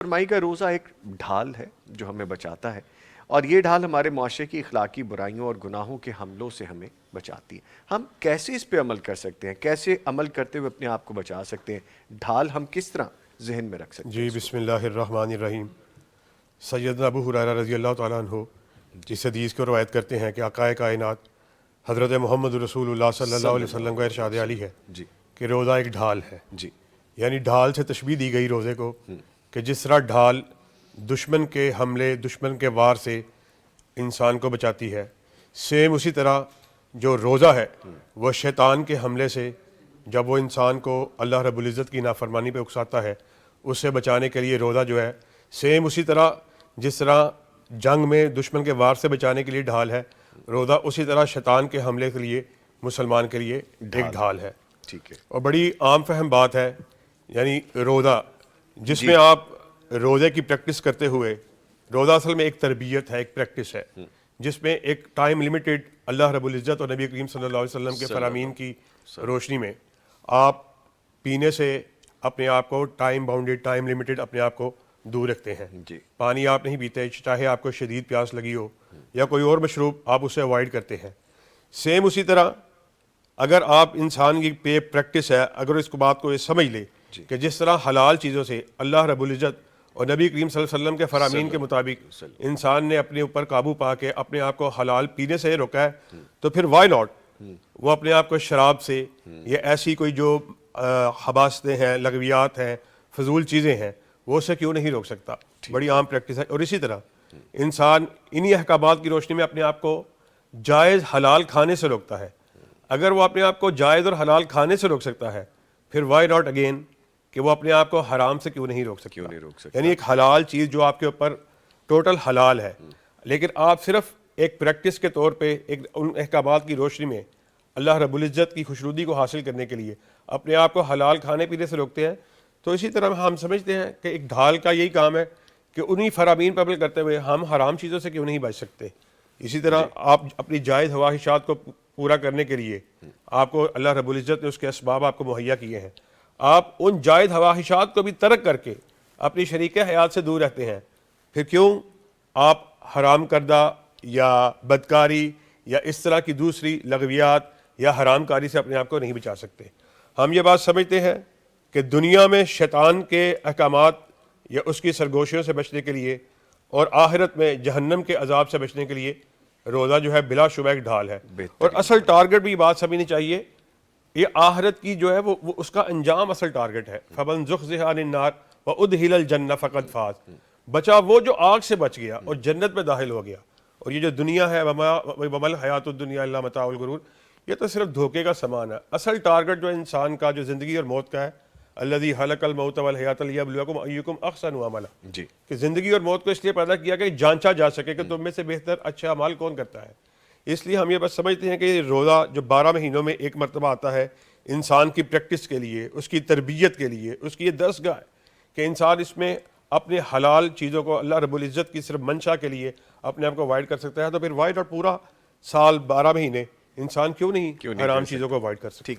فرمائی کا روزہ ایک ڈھال ہے جو ہمیں بچاتا ہے، اور یہ ڈھال ہمارے معاشرے کی اخلاقی برائیوں اور گناہوں کے حملوں سے ہمیں بچاتی ہے۔ ہم کیسے اس پہ عمل کر سکتے ہیں؟ کیسے عمل کرتے ہوئے اپنے آپ کو بچا سکتے ہیں؟ ڈھال ہم کس طرح ذہن میں رکھ سکتے ہیں جی اس کو؟ بسم اللہ الرحمن الرحیم۔ سیدنا ابو ہریرہ رضی اللہ تعالیٰ عنہ اس حدیث کو روایت کرتے ہیں کہ آقائے کائنات حضرت محمد رسول اللہ صلی اللہ علیہ وسلم کا ارشاد علی ہے جی کہ روزہ ایک ڈھال ہے۔ جی یعنی ڈھال سے تشبیہ دی گئی روزے کو کہ جس طرح ڈھال دشمن کے حملے، دشمن کے وار سے انسان کو بچاتی ہے، سیم اسی طرح جو روزہ ہے وہ شیطان کے حملے سے، جب وہ انسان کو اللہ رب العزت کی نافرمانی پہ اکساتا ہے، اس سے بچانے کے لیے روزہ جو ہے سیم اسی طرح جس طرح جنگ میں دشمن کے وار سے بچانے کے لیے ڈھال ہے، روزہ اسی طرح شیطان کے حملے کے لیے مسلمان کے لیے ایک ڈھال ہے۔ ٹھیک ہے اور بڑی عام فہم بات ہے، یعنی روزہ جس جی میں آپ روزے کی پریکٹس کرتے ہوئے، روزہ اصل میں ایک تربیت ہے، ایک پریکٹس ہے جس میں ایک ٹائم لمیٹڈ اللہ رب العزت اور نبی کریم صلی اللہ علیہ وسلم کے فرامین کی روشنی میں آپ پینے سے اپنے آپ کو ٹائم باؤنڈیڈ، ٹائم لمیٹڈ اپنے آپ کو دور رکھتے ہیں۔ جی پانی آپ نہیں پیتے، چاہے آپ کو شدید پیاس لگی ہو یا کوئی اور مشروب، آپ اسے اوائڈ کرتے ہیں۔ سیم اسی طرح اگر آپ انسان کی پے پریکٹس ہے، اگر اس کو بات کو یہ سمجھ لے کہ جس طرح حلال چیزوں سے اللہ رب العزت اور نبی کریم صلی اللہ علیہ وسلم کے فرامین کے مطابق انسان نے اپنے اوپر قابو پا کے اپنے آپ کو حلال پینے سے روکا ہے، تو پھر وائی ناٹ وہ اپنے آپ کو شراب سے یا ایسی کوئی جو حباستیں ہیں، لغویات ہیں، فضول چیزیں ہیں، وہ اسے کیوں نہیں روک سکتا؟ بڑی عام پریکٹس ہے۔ اور اسی طرح انسان انہی احکامات کی روشنی میں اپنے آپ کو جائز حلال کھانے سے روکتا ہے۔ اگر وہ اپنے آپ کو جائز اور حلال کھانے سے روک سکتا ہے، پھر وائی ناٹ اگین کہ وہ اپنے آپ کو حرام سے کیوں نہیں روک سکتا؟ یعنی ایک حلال چیز جو آپ کے اوپر ٹوٹل حلال ہے، لیکن آپ صرف ایک پریکٹس کے طور پہ ایک ان احکامات کی روشنی میں اللہ رب العزت کی خوشنودی کو حاصل کرنے کے لیے اپنے آپ کو حلال کھانے پینے سے روکتے ہیں۔ تو اسی طرح ہم سمجھتے ہیں کہ ایک ڈھال کا یہی کام ہے کہ انہی فرامین پر عمل کرتے ہوئے ہم حرام چیزوں سے کیوں نہیں بچ سکتے۔ اسی طرح آپ اپنی جائز خواہشات کو پورا کرنے کے لیے آپ کو اللہ رب العزت نے اس کے اسباب آپ کو مہیا کیے ہیں، آپ ان جائز خواہشات کو بھی ترک کر کے اپنی شریک حیات سے دور رہتے ہیں، پھر کیوں آپ حرام کردہ یا بدکاری یا اس طرح کی دوسری لغویات یا حرام کاری سے اپنے آپ کو نہیں بچا سکتے؟ ہم یہ بات سمجھتے ہیں کہ دنیا میں شیطان کے احکامات یا اس کی سرگوشیوں سے بچنے کے لیے اور آخرت میں جہنم کے عذاب سے بچنے کے لیے روزہ جو ہے بلا شبہ ایک ڈھال ہے۔ اور اصل ٹارگٹ بھی بات سمجھنی چاہیے، یہ آخرت کی جو ہے وہ اس کا انجام اصل ٹارگٹ ہے۔ فَمَنْ زُحْزِحَ عَنِ النَّارِ وَأُدْخِلَ الْجَنَّةَ فَقَدْ فَازَ، بچا وہ جو آگ سے بچ گیا اور جنت میں داخل ہو گیا۔ اور یہ جو دنیا ہے وَمَا الْحَيَاةُ الدُّنْيَا إِلَّا مَتَاعُ الْغُرُورِ، یہ تو صرف دھوکے کا سامان ہے۔ اصل ٹارگٹ جو انسان کا جو زندگی اور موت کا ہے، الَّذِي خَلَقَ الْمَوْتَ وَالْحَيَاةَ لِيَبْلُوَكُمْ أَيُّكُمْ أَحْسَنُ عَمَلًا، جی کہ زندگی اور موت کو اس لیے پیدا کیا کہ جانچا جا سکے کہ تم میں سے بہتر اچھا اعمال کون کرتا ہے۔ اس لیے ہم یہ بس سمجھتے ہیں کہ یہ روزہ جو 12 مہینوں میں ایک مرتبہ آتا ہے، انسان کی پریکٹس کے لیے، اس کی تربیت کے لیے، اس کی یہ درسگاہ ہے کہ انسان اس میں اپنے حلال چیزوں کو اللہ رب العزت کی صرف منشا کے لیے اپنے آپ کو اوائڈ کر سکتا ہے۔ تو پھر وائی ناٹ پورا سال 12 مہینے انسان کیوں نہیں حرام چیزوں کو اوائڈ کر سکتا؟